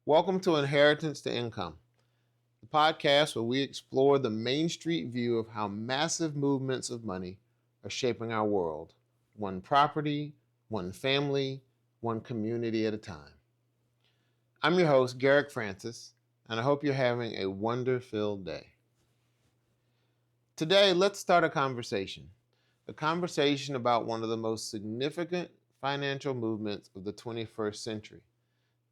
Welcome to Inheritance to Income, the podcast where we explore the Main Street view of how massive movements of money are shaping our world, one property, one family, one community at a time. I'm your host, Garrick Francis, and I hope you're having a wonder-filled day. Today, let's start a conversation about one of the most significant financial movements of the 21st century,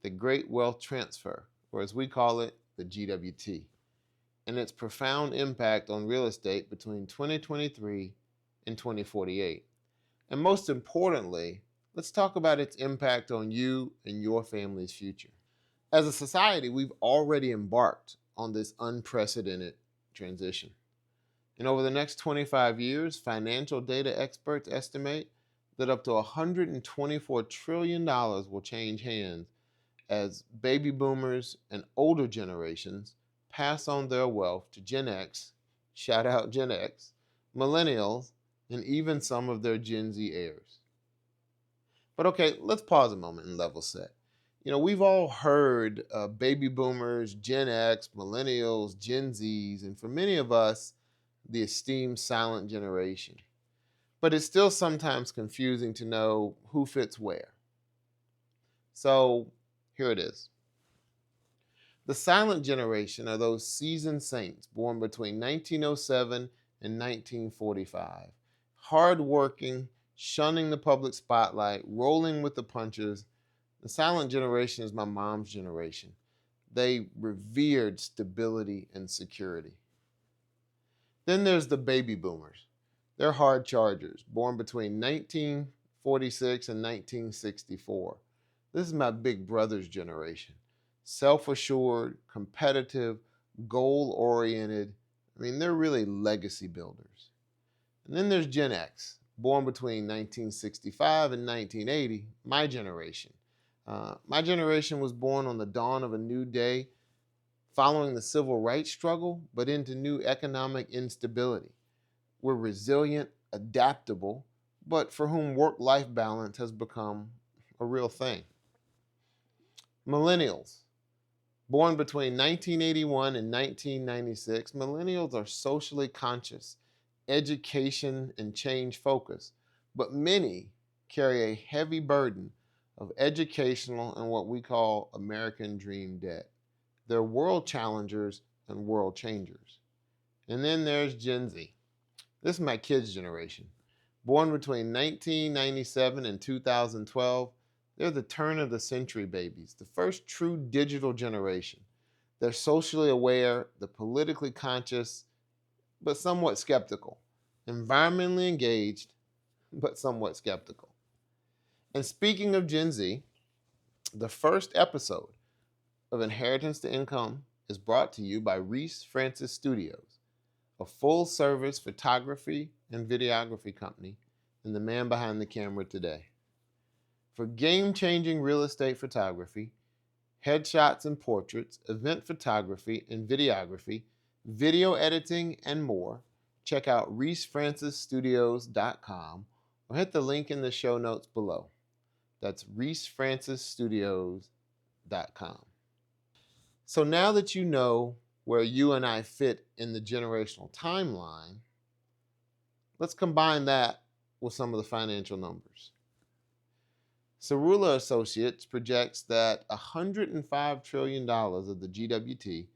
the Great Wealth Transfer, or as we call it, the GWT, and its profound impact on real estate between 2023 and 2048. And most importantly, let's talk about its impact on you and your family's future. As a society, we've already embarked on this unprecedented transition. And over the next 25 years, financial data experts estimate that up to $124 trillion will change hands as baby boomers and older generations pass on their wealth to Gen X, shout out Gen X, Millennials, and even some of their Gen Z heirs. But okay, let's pause a moment and level set. We've all heard baby boomers, Gen X, Millennials, Gen Zs, and for many of us, the esteemed silent generation. But it's still sometimes confusing to know who fits where. So here it is. The silent generation are those seasoned saints born between 1907 and 1945, hardworking, shunning the public spotlight, rolling with the punches. The silent generation is my mom's generation. They revered stability and security. Then there's the baby boomers. They're hard chargers, born between 1946 and 1964. This is my big brother's generation. Self-assured, competitive, goal-oriented. They're really legacy builders. And then there's Gen X, born between 1965 and 1980, my generation. My generation was born on the dawn of a new day, following the civil rights struggle, but into new economic instability. We're resilient, adaptable, but for whom work-life balance has become a real thing. Millennials, born between 1981 and 1996, millennials are socially conscious, education and change focused, but many carry a heavy burden of educational and what we call American dream debt. They're world challengers and world changers. And then there's Gen Z. This is my kids' generation. Born between 1997 and 2012, they're the turn of the century babies, the first true digital generation. They're socially aware, they're politically conscious, but somewhat skeptical. Environmentally engaged, but somewhat skeptical. And speaking of Gen Z, the first episode of Inheritance to Income is brought to you by Reese Francis Studios, a full-service photography and videography company, and the man behind the camera today. For game-changing real estate photography, headshots and portraits, event photography and videography, video editing, and more, check out reesefrancisstudios.com or hit the link in the show notes below. That's reesefrancisstudios.com. So now that you know where you and I fit in the generational timeline, let's combine that with some of the financial numbers. Cerulli Associates projects that $105 trillion of the GWT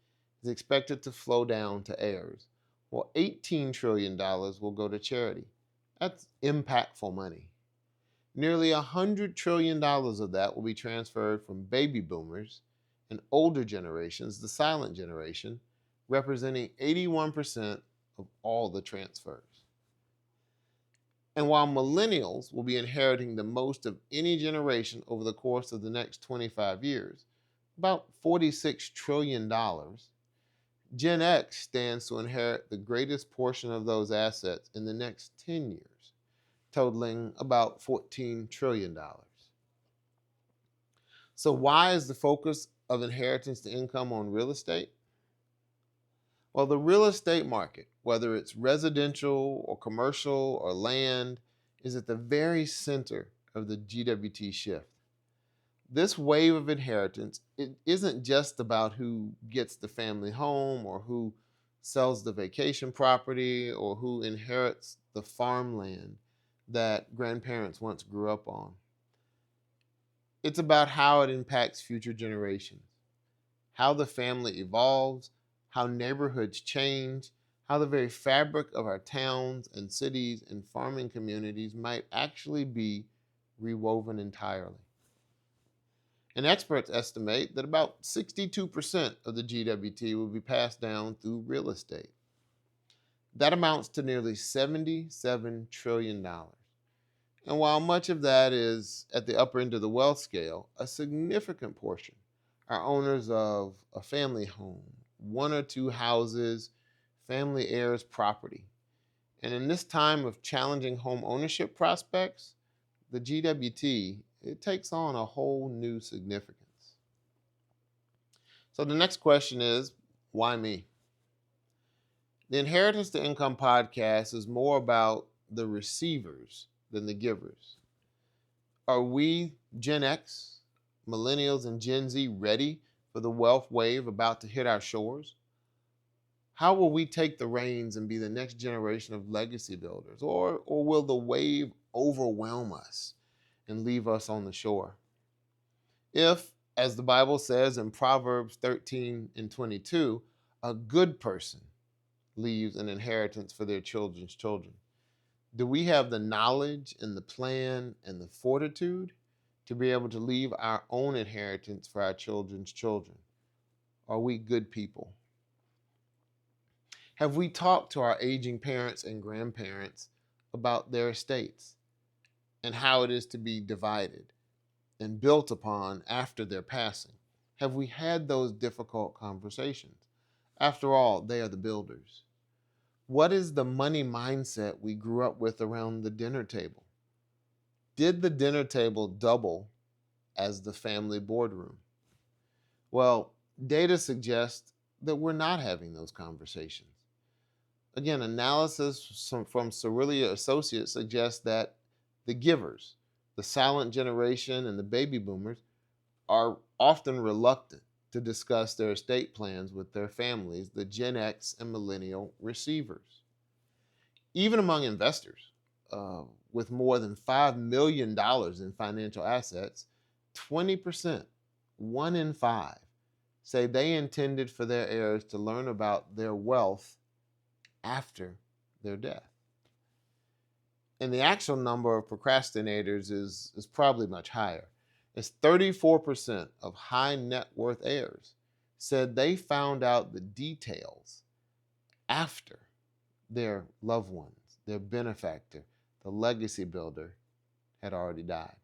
is expected to flow down to heirs, while $18 trillion will go to charity. That's impactful money. Nearly $100 trillion of that will be transferred from baby boomers and older generations, the silent generation, representing 81% of all the transfers. And while millennials will be inheriting the most of any generation over the course of the next 25 years, about $46 trillion, Gen X stands to inherit the greatest portion of those assets in the next 10 years, totaling about $14 trillion. So why is the focus of Inheritance to Income on real estate? Well, the real estate market, whether it's residential or commercial or land, is at the very center of the GWT shift. This wave of inheritance, it isn't just about who gets the family home or who sells the vacation property or who inherits the farmland that grandparents once grew up on. It's about how it impacts future generations, how the family evolves, how neighborhoods change, how the very fabric of our towns and cities and farming communities might actually be rewoven entirely. And experts estimate that about 62% of the GWT will be passed down through real estate. That amounts to nearly $77 trillion. And while much of that is at the upper end of the wealth scale, a significant portion are owners of a family home, one or two houses, family heirs property. And in this time of challenging home ownership prospects, the GWT, it takes on a whole new significance. So the next question is, why me? The Inheritance to Income podcast is more about the receivers than the givers. Are we, Gen X, Millennials, and Gen Z, ready for the wealth wave about to hit our shores? How will we take the reins and be the next generation of legacy builders? Or will the wave overwhelm us and leave us on the shore? If, as the Bible says in Proverbs 13 and 22, a good person leaves an inheritance for their children's children, do we have the knowledge and the plan and the fortitude to be able to leave our own inheritance for our children's children? Are we good people? Have we talked to our aging parents and grandparents about their estates and how it is to be divided and built upon after their passing? Have we had those difficult conversations? After all, they are the builders. What is the money mindset we grew up with around the dinner table? Did the dinner table double as the family boardroom? Well, data suggests that we're not having those conversations. Again, analysis from Cerilia Associates suggests that the givers, the silent generation and the baby boomers, are often reluctant to discuss their estate plans with their families, the Gen X and millennial receivers. Even among investors, with more than $5 million in financial assets, 20%, 1 in 5, say they intended for their heirs to learn about their wealth after their death. And the actual number of procrastinators is probably much higher. It's 34% of high net worth heirs said they found out the details after their loved ones, their benefactor, the legacy builder, had already died.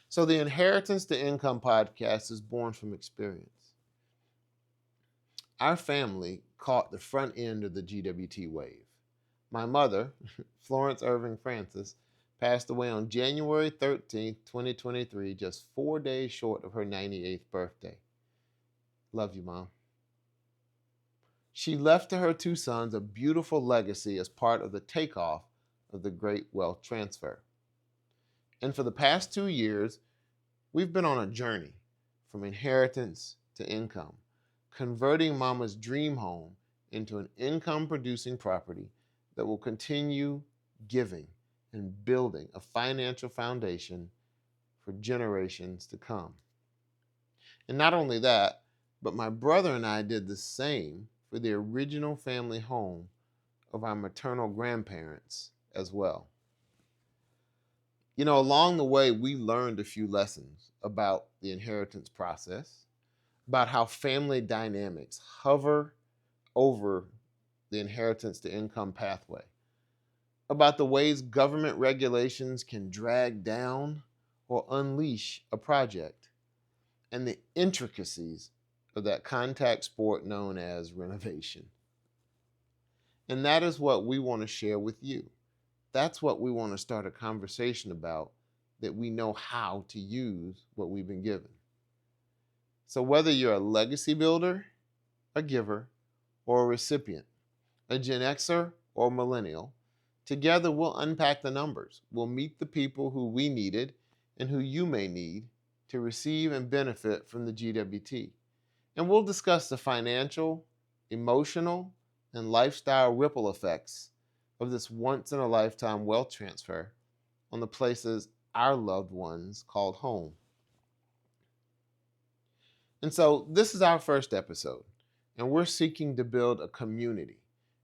So the Inheritance to Income podcast is born from experience. Our family caught the front end of the GWT wave. My mother, Florence Irving Francis, passed away on January 13th, 2023, just 4 days short of her 98th birthday. Love you, Mom. She left to her 2 sons a beautiful legacy as part of the takeoff of the Great Wealth Transfer. And for the past 2 years, we've been on a journey from inheritance to income, converting Mama's dream home into an income-producing property that will continue giving and building a financial foundation for generations to come. And not only that, but my brother and I did the same for the original family home of our maternal grandparents as well. You know, along the way, we learned a few lessons about the inheritance process, about how family dynamics hover over the inheritance to income pathway, about the ways government regulations can drag down or unleash a project, and the intricacies of that contact sport known as renovation. And that is what we want to share with you. That's what we want to start a conversation about, that we know how to use what we've been given. So whether you're a legacy builder, a giver, or a recipient, a Gen Xer or millennial, together we'll unpack the numbers. We'll meet the people who we needed, and who you may need to receive and benefit from the GWT. And we'll discuss the financial, emotional, and lifestyle ripple effects of this once-in-a-lifetime wealth transfer on the places our loved ones called home. And so this is our first episode, and we're seeking to build a community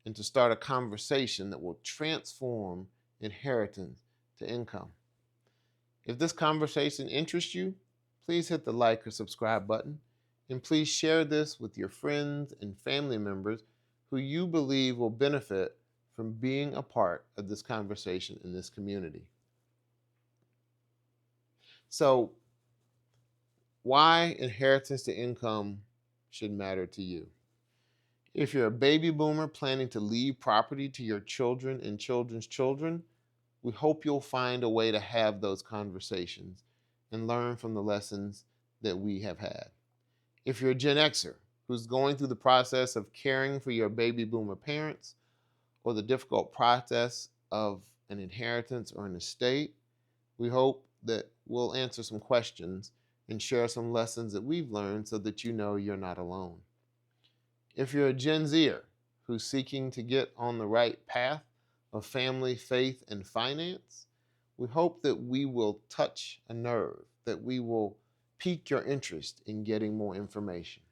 and to start a conversation that will transform inheritance to income. If this conversation interests you, please hit the like or subscribe button, and please share this with your friends and family members who you believe will benefit from being a part of this conversation in this community. So, why inheritance to income should matter to you? If you're a baby boomer planning to leave property to your children and children's children, we hope you'll find a way to have those conversations and learn from the lessons that we have had. If you're a Gen Xer who's going through the process of caring for your baby boomer parents or the difficult process of an inheritance or an estate, we hope that we'll answer some questions and share some lessons that we've learned so that you know you're not alone. If you're a Gen Zer who's seeking to get on the right path of family, faith, and finance, we hope that we will touch a nerve, that we will pique your interest in getting more information.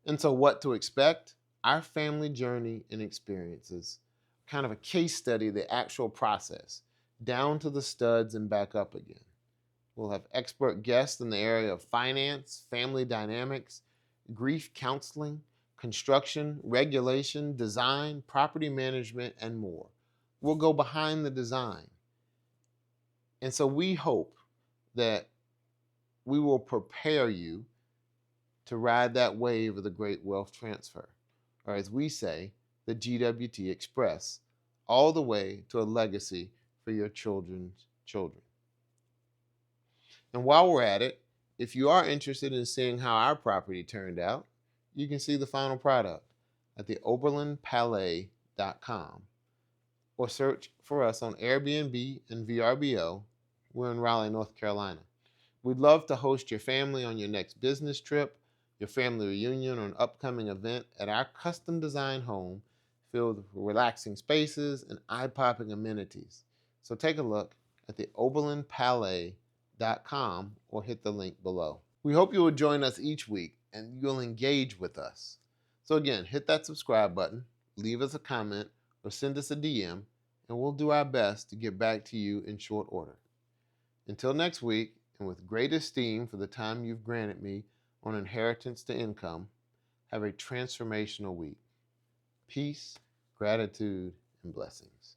And so what to expect? Our family journey and experiences, kind of a case study, the actual process, down to the studs and back up again. We'll have expert guests in the area of finance, family dynamics, grief counseling, construction, regulation, design, property management, and more. We'll go behind the design. And so we hope that we will prepare you to ride that wave of the great wealth transfer, or as we say, the GWT Express, all the way to a legacy for your children's children. And while we're at it, if you are interested in seeing how our property turned out, you can see the final product at the oberlinpalais.com or search for us on Airbnb and VRBO. We're in Raleigh, North Carolina. We'd love to host your family on your next business trip, your family reunion, or an upcoming event at our custom designed home filled with relaxing spaces and eye-popping amenities. So take a look at the oberlinpalais.com or hit the link below. We hope you will join us each week and you'll engage with us. So again, hit that subscribe button, leave us a comment, or send us a DM, and we'll do our best to get back to you in short order. Until next week, and with great esteem for the time you've granted me on inheritance to income, have a transformational week. Peace, gratitude, and blessings.